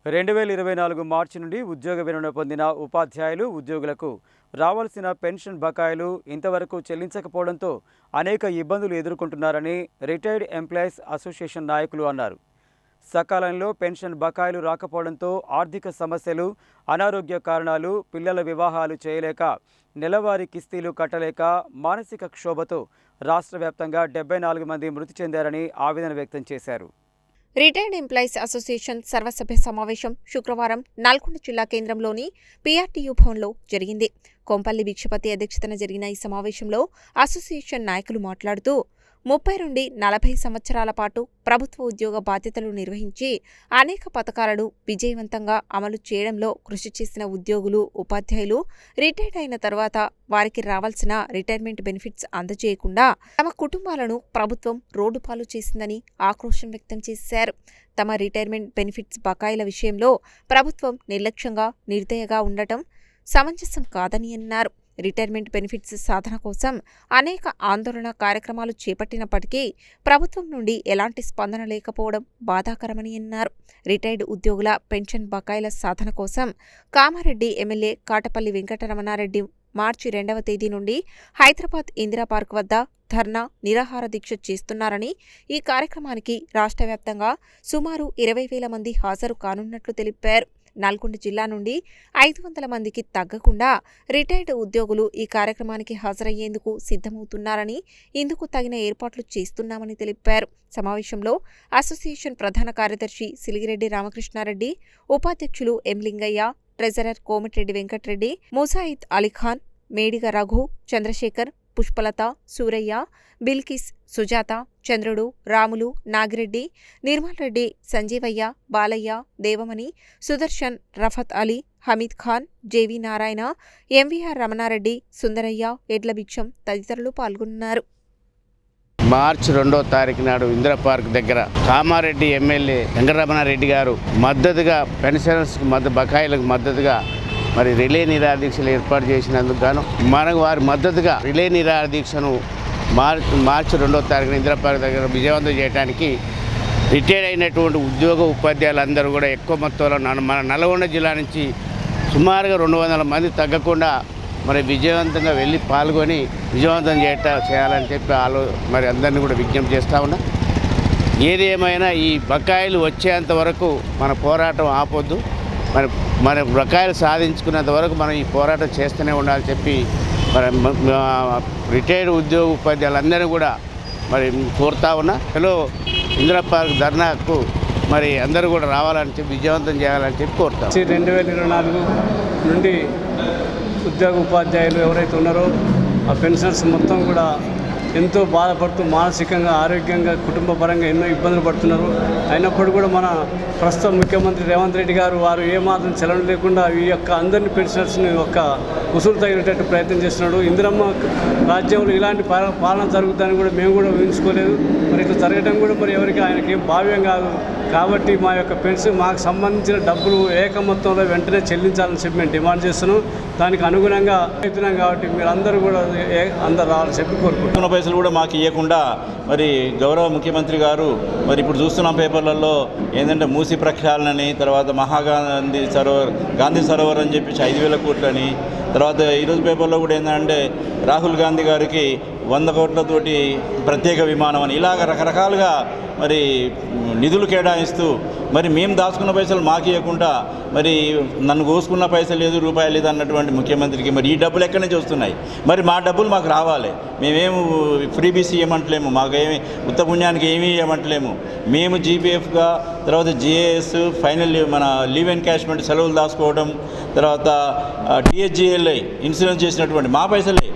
2024 మార్చి నుండి ఉద్యోగ విరమణ పొందిన ఉపాధ్యాయులు, ఉద్యోగులకు రావాల్సిన పెన్షన్ బకాయిలు ఇంతవరకు చెల్లించకపోవడంతో అనేక ఇబ్బందులు ఎదుర్కొంటున్నారని రిటైర్డ్ ఎంప్లాయీస్ అసోసియేషన్ నాయకులు అన్నారు. సకాలంలో పెన్షన్ బకాయిలు రాకపోవడంతో ఆర్థిక సమస్యలు, అనారోగ్య కారణాలు, పిల్లల వివాహాలు చేయలేక, నెలవారీ కిస్తీలు కట్టలేక మానసిక క్షోభతో రాష్ట్ర వ్యాప్తంగా 74 మంది మృతి చెందారని ఆవేదన వ్యక్తం చేశారు. రిటైర్డ్ ఎంప్లాయీస్ అసోసియేషన్ సర్వసభ్య సమావేశం శుక్రవారం నల్గొండ జిల్లా కేంద్రంలోని పీఆర్టీయూ భవన్లో జరిగింది. కొంపల్లి భిక్షపతి అధ్యక్షతన జరిగిన ఈ సమావేశంలో అసోసియేషన్ నాయకులు మాట్లాడుతూ 30 నుండి 40 సంవత్సరాల పాటు ప్రభుత్వ ఉద్యోగ బాధ్యతలు నిర్వహించి అనేక పథకాలను విజయవంతంగా అమలు చేయడంలో కృషి చేసిన ఉద్యోగులు, ఉపాధ్యాయులు రిటైర్డ్ అయిన తర్వాత వారికి రావాల్సిన రిటైర్మెంట్ బెనిఫిట్స్ అందజేయకుండా తమ కుటుంబాలను ప్రభుత్వం రోడ్డుపాలు చేసిందని ఆక్రోశం వ్యక్తం చేశారు. తమ రిటైర్మెంట్ బెనిఫిట్స్ బకాయిల విషయంలో ప్రభుత్వం నిర్లక్ష్యంగా, నిర్దయగా ఉండటం సమంజసం కాదని అన్నారు. రిటైర్మెంట్ బెనిఫిట్స్ సాధన కోసం అనేక ఆందోళన కార్యక్రమాలు చేపట్టినప్పటికీ ప్రభుత్వం నుండి ఎలాంటి స్పందన లేకపోవడం బాధాకరమని అన్నారు. రిటైర్డ్ ఉద్యోగుల పెన్షన్ బకాయిల సాధన కోసం కామారెడ్డి ఎమ్మెల్యే కాటపల్లి వెంకటరమణారెడ్డి మార్చి 2వ తేదీ నుండి హైదరాబాద్ ఇందిరా పార్క్ వద్ద ధర్నా, నిరాహార దీక్ష చేస్తున్నారని, ఈ కార్యక్రమానికి రాష్ట్ర వ్యాప్తంగా సుమారు 20,000 మంది హాజరు కానున్నట్లు తెలిపారు. నల్గొండ జిల్లా నుండి 500 మందికి తగ్గకుండా రిటైర్డ్ ఉద్యోగులు ఈ కార్యక్రమానికి హాజరయ్యేందుకు సిద్ధమవుతున్నారని, ఇందుకు తగిన ఏర్పాట్లు చేస్తున్నామని తెలిపారు. సమావేశంలో అసోసియేషన్ ప్రధాన కార్యదర్శి సిలిగిరెడ్డి రామకృష్ణారెడ్డి, ఉపాధ్యక్షులు ఎం లింగయ్య, ట్రెజరర్ కోమటిరెడ్డి వెంకటరెడ్డి, ముసాయిద్ అలీఖాన్, మేడిగ రఘు, చంద్రశేఖర్, పుష్పలత, సూరయ్య, బిల్కిస్, సుజాత, చంద్రుడు, రాములు, నాగిరెడ్డి, నిర్మల్ రెడ్డి, సంజీవయ్య, బాలయ్య, దేవమణి, సుదర్శన్, రఫత్ అలీ, హమీద్ ఖాన్, జేవి నారాయణ, ఎంవీఆర్ రమణారెడ్డి, సుందరయ్య, ఎడ్లభిక్షం తదితరులు పాల్గొన్నారు. మార్చి 2వ తారీఖు నాడు ఇందిరా పార్క్ దగ్గర కామారెడ్డి ఎమ్మెల్యే వెంకటరమణారెడ్డి గారు మద్దతుగా పెన్షనర్స్ బకాయిలకు మద్దతుగా మరి రిలే నిరాదీక్షలు ఏర్పాటు చేసినందుకు గాను మనకు వారి మద్దతుగా రిలే నిరాదీక్షను మార్చి 2వ తారీఖున ఇందిరా పార్క్ దగ్గర విజయవంతం చేయడానికి రిటైర్డ్ అయినటువంటి ఉద్యోగ ఉపాధ్యాయులందరూ కూడా ఎక్కువ మొత్తంలో మన నల్గొండ జిల్లా నుంచి సుమారుగా 200 మంది తగ్గకుండా మరి విజయవంతంగా వెళ్ళి పాల్గొని విజయవంతం చేయాలని చెప్పి మరి అందరినీ కూడా విజ్ఞప్తి చేస్తూ ఉన్నా. ఏది ఏమైనా ఈ బకాయిలు వచ్చేంత వరకు మన పోరాటం ఆపొద్దు. మన బకాయిలు సాధించుకున్నంత వరకు మనం ఈ పోరాటం చేస్తూనే ఉండాలని చెప్పి మరి రిటైర్డ్ ఉద్యోగ ఉపాధ్యాయులందరినీ కూడా మరి కోరుతా ఉన్నా. హలో ఇందిరా పార్క్ ధర్నాకు మరి అందరూ కూడా రావాలని చెప్పి విజయవంతం చేయాలని చెప్పి కోరుతాం. 2024 నుండి ఉద్యోగ ఉపాధ్యాయులు ఎవరైతే ఉన్నారో ఆ పెన్షనర్స్ మొత్తం కూడా ఎంతో బాధపడుతూ మానసికంగా, ఆరోగ్యంగా, కుటుంబ పరంగా ఎన్నో ఇబ్బందులు పడుతున్నారు. అయినప్పుడు కూడా మన ప్రస్తుత ముఖ్యమంత్రి రేవంత్ రెడ్డి గారు వారు ఏమాత్రం చలనం లేకుండా ఈ యొక్క అందరినీ పెన్షనర్స్ని ఒక ఉసులు తగినట్టు ప్రయత్నం చేస్తున్నాడు. ఇందిరమ్మ రాజ్యంలో ఇలాంటి పాలన జరుగుతుందని కూడా మేము కూడా ఊహించుకోలేదు. మరి ఇట్లా జరగడం కూడా మరి ఎవరికి ఆయనకి ఏం భావ్యం కాదు. కాబట్టి మా యొక్క పెన్షన్ మాకు సంబంధించిన డబ్బులు ఏక మొత్తంలో వెంటనే చెల్లించాలని చెప్పి మేము డిమాండ్ చేస్తున్నాం. దానికి అనుగుణంగా అవుతున్నాం కాబట్టి మీరు అందరూ కూడా అందరు రావాలని చెప్పి కోరుకుంటున్నాం. పైసలు కూడా మాకు ఇవ్వకుండా మరి గౌరవ ముఖ్యమంత్రి గారు మరి ఇప్పుడు చూస్తున్నాం పేపర్లలో ఏంటంటే మూసి ప్రక్షాళనని, తర్వాత గాంధీ సరోవర్ అని చెప్పి 5,000 కోట్లని, తర్వాత ఈరోజు పేపర్లో కూడా ఏంటంటే రాహుల్ గాంధీ గారికి 100 కోట్లతోటి ప్రత్యేక విమానం అని ఇలాగ రకరకాలుగా మరి నిధులు కేటాయిస్తూ మరి మేము దాచుకున్న పైసలు మాకు ఇవ్వకుండా మరి నన్ను కోసుకున్న పైసలు లేదు, రూపాయలు లేదు అన్నటువంటి ముఖ్యమంత్రికి మరి ఈ డబ్బులు ఎక్కడి నుంచి వస్తున్నాయి? మరి మా డబ్బులు మాకు రావాలి. మేమేమి ఫ్రీబీసీ ఇవ్వమంటలేము, మాకేమి ఉత్తపుణ్యానికి ఏమీ ఇవ్వమంటలేము. మేము జీపీఎఫ్గా, తర్వాత జిఏఎస్, ఫైనల్ మన లీవ్ ఎన్కాష్మెంట్ సెలవులు దాచుకోవడం, తర్వాత టీహెచ్జిఎల్ఐ ఇన్సూరెన్స్ చేసినటువంటి మా పైసలే